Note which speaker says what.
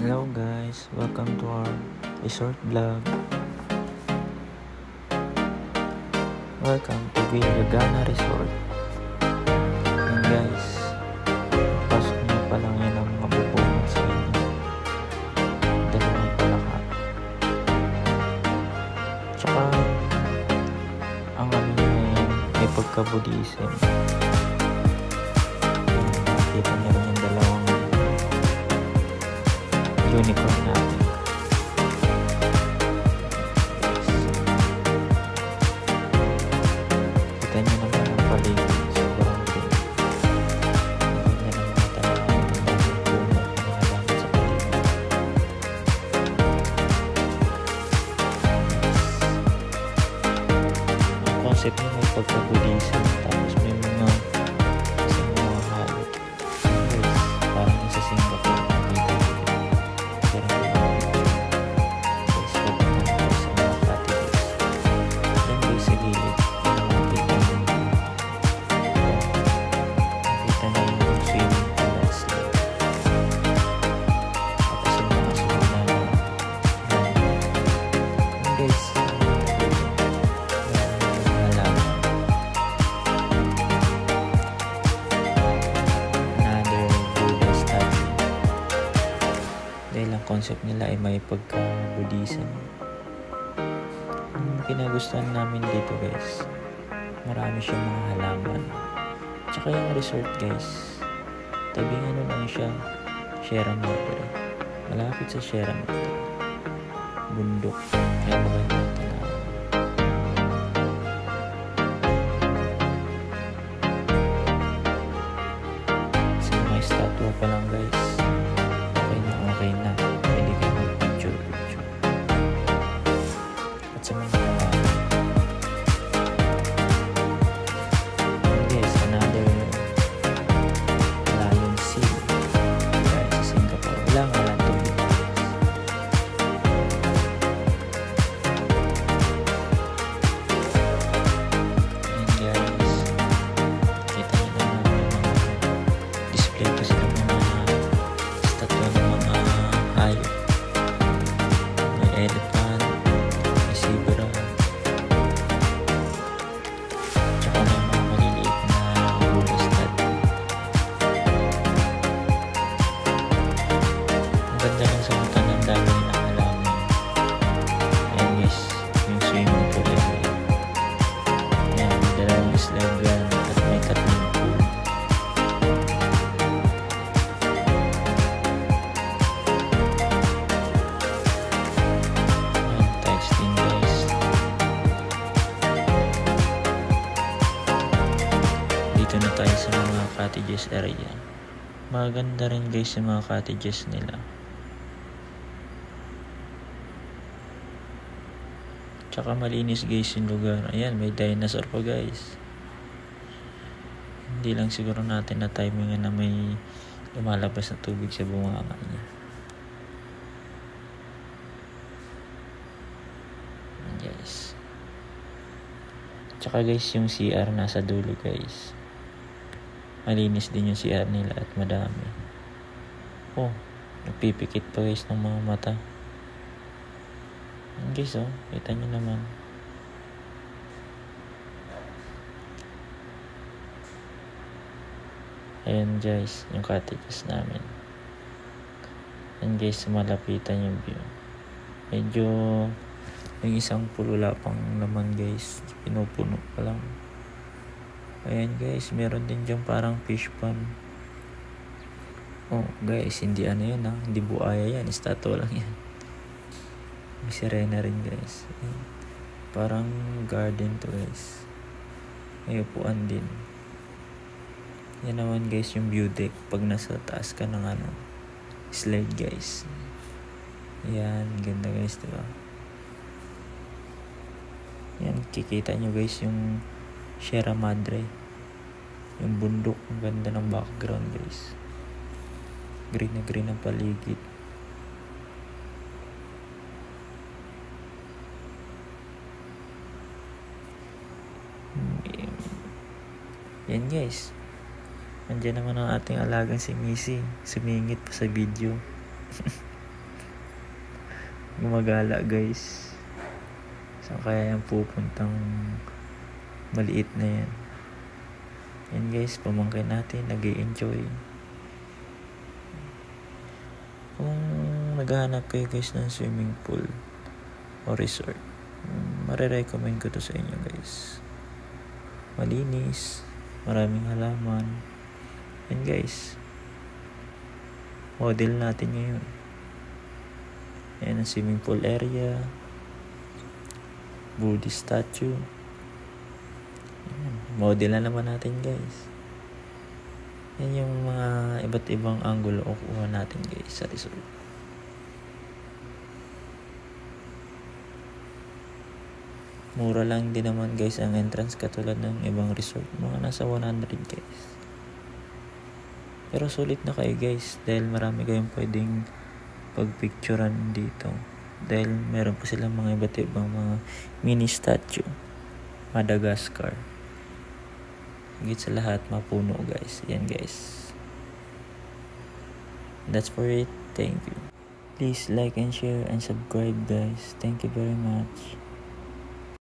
Speaker 1: Hello guys, welcome to our resort vlog. Welcome to Villagana Resort. And guys, pasok niyo pa lang yan ang mabubungan sa inyo. Dalawang palaka. Tsaka, ang ano niya may pagka-Buddhism. Nakita niyo rin yung dalawang unicorn natin. Kita nyo naman ang paligid. Sobrang green. Ganyan ang mga talagang puno at mga halaman sa paligid. Ang concept nyo may pagka-Buddhism, tapos may mga hayop. Guys, parang sa Singapore. Dahil ang concept nila ay may pagka-Buddhism. Ang kinagustuhan namin dito guys, marami siyang mga halaman. Tsaka yung resort guys, tabing ano lang siya, Sierra Madre. Malapit sa Sierra Madre. Bundok. Kaya maganda yung tanaw. Sa mga statua pa lang guys, okay na. Pwede kayo mag-picture. At sa mga guys, another Lion Sea. Kaya sa Singapore, walang tubig. And guys, kita nyo naman yung mga display ko sila mga statue ng mga hayop. May elephant, may zebra, tsaka may mga maliliit na Buddha statue. Ang ganda lang sa mata ng dami ng halaman. Ayan guys, yung swimming pool area. Ayan, may dalawang slide run at may tatlong pool. Dito na tayo sa mga cottages area. Maganda rin guys yung mga cottages nila. Tsaka malinis guys yung lugar. Ayan, may dinosaur pa guys. Hindi lang siguro natin na timingan na may lumalabas na tubig sa bunganga niya. Ayan guys. Tsaka guys yung CR nasa dulo guys. Malinis din yung CR nila at madami. Oh, nagpipikit pa guys ng mga mata. Ayan guys oh, kita nyo naman. Ayan guys, yung cottages namin. Ayan guys, malapitan yung view. Medyo yung isang pool wala pang naman guys, pinupuno pa lang. Ayan guys, meron din dyan parang fish pond. Oh guys, hindi ano yan hindi buaya yan, statue lang yan. May sirena rin guys. Ayan. Parang garden to guys. May upuan din. Yan naman guys yung view deck pag nasa taas ka ng slide guys. Yan, ganda guys, diba? Yan, kikita nyo guys yung Sierra Madre. Yung bundok, ang ganda ng background guys. Green na green ang paligid. Yan guys. Nandiyan naman ang ating alagang si Missy. Sumingit pa sa video. gumagala guys. Saan kaya yung pupuntang maliit na yan? Yan guys, pamangkin natin, nag-i-enjoy. Kung naghahanap kayo guys ng swimming pool o resort, marirecommend ko to sa inyo guys. Malinis, maraming halaman. Yan guys, model natin ngayon. Yan ang swimming pool area, Buddhist statue. Yan, model na naman natin guys. Yan yung mga iba't ibang angulo o kuha natin guys sa resort. Mura lang din naman guys ang entrance, katulad ng ibang resort, mga nasa 100 guys. Pero sulit na kayo guys, dahil marami kayong pwedeng pagpicturean dito, dahil meron pa silang mga iba't ibang mga mini statue. Madagascar, higit sa lahat mapuno guys. Yan guys, that's for it. Thank you. Please like and share and subscribe guys. Thank you very much.